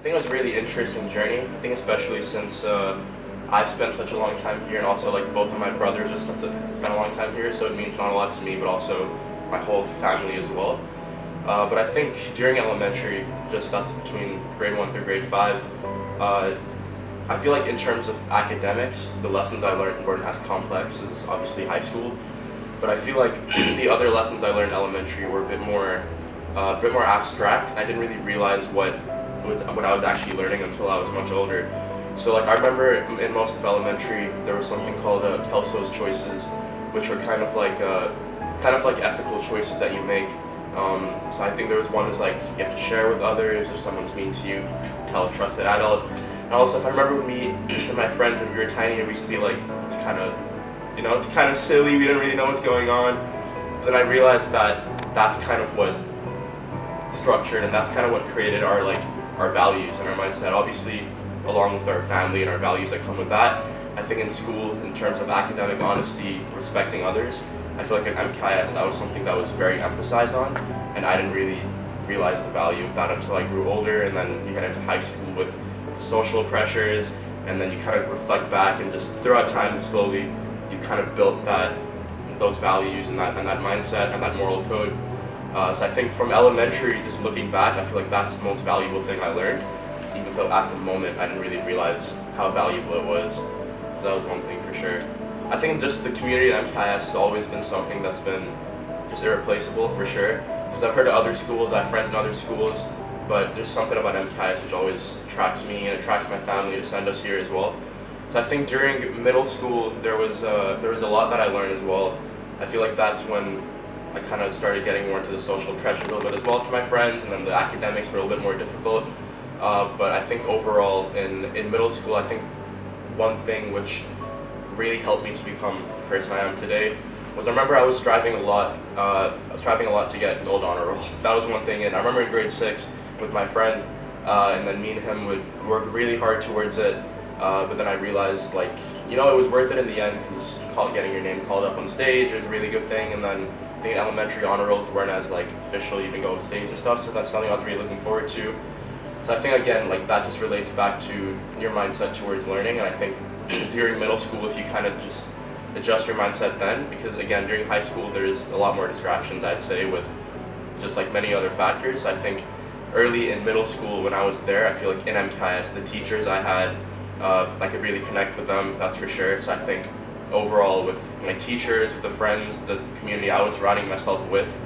think it was a really interesting journey. I think especially since I've spent such a long time here, and also like both of my brothers have spent a long time here, so it means not a lot to me, but also my whole family as well. But I think during elementary, just that's between grade 1 through grade 5, I feel like in terms of academics, the lessons I learned weren't as complex as obviously high school. But I feel like the other lessons I learned in elementary were a bit more abstract. I didn't really realize what I was actually learning until I was much older. So like I remember in most of elementary, there was something called Kelso's choices, which were kind of like ethical choices that you make. So I think there was one is like you have to share with others. If someone's mean to you, tell a trusted adult. And also, if I remember with me and my friends when we were tiny, we used to be like, it's kind of silly. We didn't really know what's going on. But then I realized that that's kind of what structured and that's kind of what created our values and our mindset. Obviously, along with our family and our values that come with that. I think in school, in terms of academic honesty, respecting others, I feel like in MKIS that was something that was very emphasized on, and I didn't really realize the value of that until I grew older, and then you get into high school with social pressures, and then you kind of reflect back, and just throughout time, slowly, you kind of built those values and that mindset and that moral code. So I think from elementary, just looking back, I feel like that's the most valuable thing I learned, even though at the moment I didn't really realize how valuable it was. So that was one thing for sure. I think just the community at MKIS has always been something that's been just irreplaceable for sure. Because I've heard of other schools, I have friends in other schools, but there's something about MKIS which always attracts me and attracts my family to send us here as well. So I think during middle school there was a lot that I learned as well. I feel like that's when I kind of started getting more into the social pressure a little bit as well for my friends, and then the academics were a little bit more difficult. But I think overall in middle school, I think one thing which really helped me to become the person I am today was I remember I was striving a lot. To get an gold honor roll. That was one thing, and I remember in grade 6 with my friend, and then me and him would work really hard towards it. But then I realized, it was worth it in the end, because getting your name called up on stage is a really good thing. And then I think elementary honor rolls weren't as official, you can go on stage and stuff. So that's something I was really looking forward to. So I think again, that just relates back to your mindset towards learning. And I think during middle school, if you kind of just adjust your mindset then, because again, during high school, there's a lot more distractions, I'd say, with just many other factors. I think early in middle school when I was there, I feel like in MKIS, the teachers I had, I could really connect with them, that's for sure. So I think overall with my teachers, with the friends, the community I was surrounding myself with,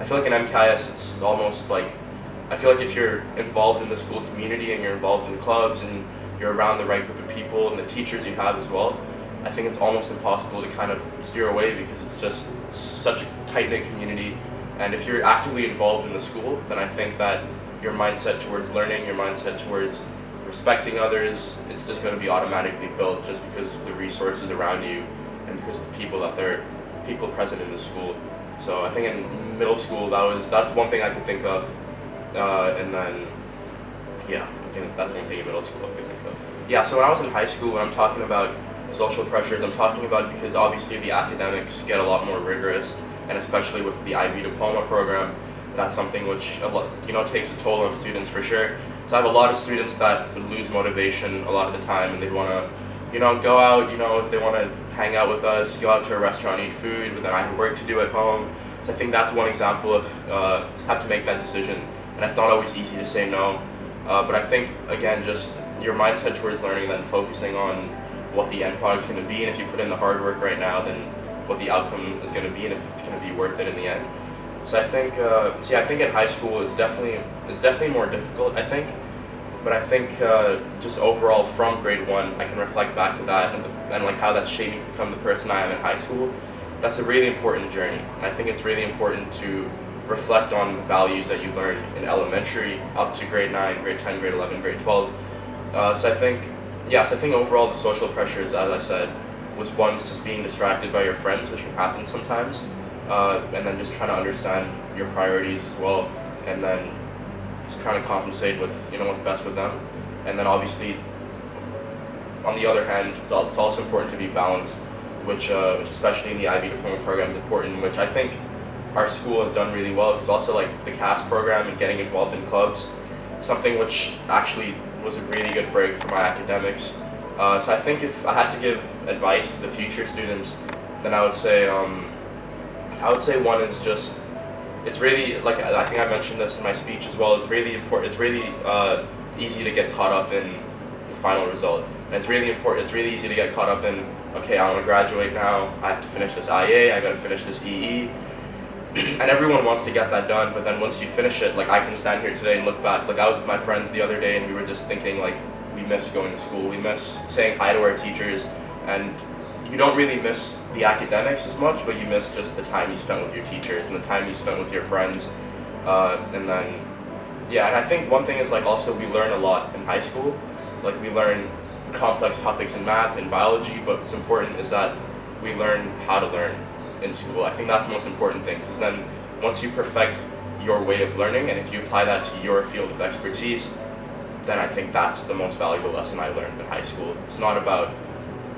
I feel like in MKIS, it's almost I feel like if you're involved in the school community and you're involved in clubs and you're around the right group of people and the teachers you have as well, I think it's almost impossible to kind of steer away, because it's just such a tight-knit community. And if you're actively involved in the school, then I think that your mindset towards learning, your mindset towards respecting others, it's just going to be automatically built just because of the resources around you and because of the people present in the school. So I think in middle school, that's one thing I could think of. And then, yeah, I think that's one thing in middle school I could think of. Yeah, so when I was in high school, when I'm talking about social pressures, I'm talking about because obviously the academics get a lot more rigorous, and especially with the IB diploma program, that's something which takes a toll on students for sure. So I have a lot of students that would lose motivation a lot of the time, and they'd want to, go out, if they want to hang out with us, go out to a restaurant, eat food, but then I have work to do at home. So I think that's one example of have to make that decision, and it's not always easy to say no. But I think, again, just your mindset towards learning and then focusing on what the end product's going to be, and if you put in the hard work right now, then what the outcome is going to be, and if it's going to be worth it in the end. So I think, I think in high school it's definitely more difficult, I think. But I think just overall from grade 1, I can reflect back to that and how that shaped me to become the person I am in high school. That's a really important journey. And I think it's really important to reflect on the values that you learned in elementary up to grade 9, grade 10, grade 11, grade 12. So I think overall the social pressures, as I said, was once just being distracted by your friends, which can happen sometimes, and then just trying to understand your priorities as well, and then just trying to compensate with what's best with them. And then obviously, on the other hand, it's also important to be balanced, which especially in the IB diploma program is important, which I think our school has done really well, because also the CAS program and getting involved in clubs, something which actually was a really good break for my academics. So I think if I had to give advice to the future students, then I would say one is just, it's really, like I think I mentioned this in my speech as well, it's really important, it's really easy to get caught up in the final result. And it's really important, it's really easy to get caught up in, okay, I want to graduate now, I have to finish this IA, I got to finish this EE, and everyone wants to get that done, but then once you finish it, like I can stand here today and look back, like I was with my friends the other day and we were just thinking like, we miss going to school, we miss saying hi to our teachers, and you don't really miss the academics as much, but you miss just the time you spent with your teachers and the time you spent with your friends. And then, yeah, and I think one thing is like also we learn a lot in high school. Like we learn complex topics in math and biology, but what's important is that we learn how to learn in school. I think that's the most important thing, because then once you perfect your way of learning and if you apply that to your field of expertise, then I think that's the most valuable lesson I learned in high school. It's not about,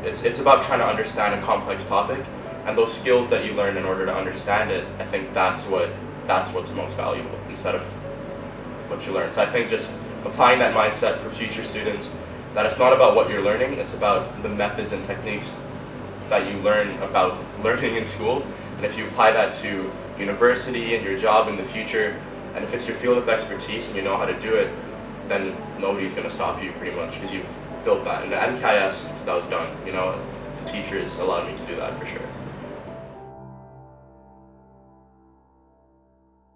it's about trying to understand a complex topic, and those skills that you learn in order to understand it, I think that's what's most valuable instead of what you learn. So I think just applying that mindset for future students, that it's not about what you're learning, it's about the methods and techniques that you learn about learning in school, and if you apply that to university and your job in the future, and if it's your field of expertise and you know how to do it, then nobody's going to stop you pretty much, because you've built that. And the KIS, that was done, you know, the teachers allowed me to do that for sure.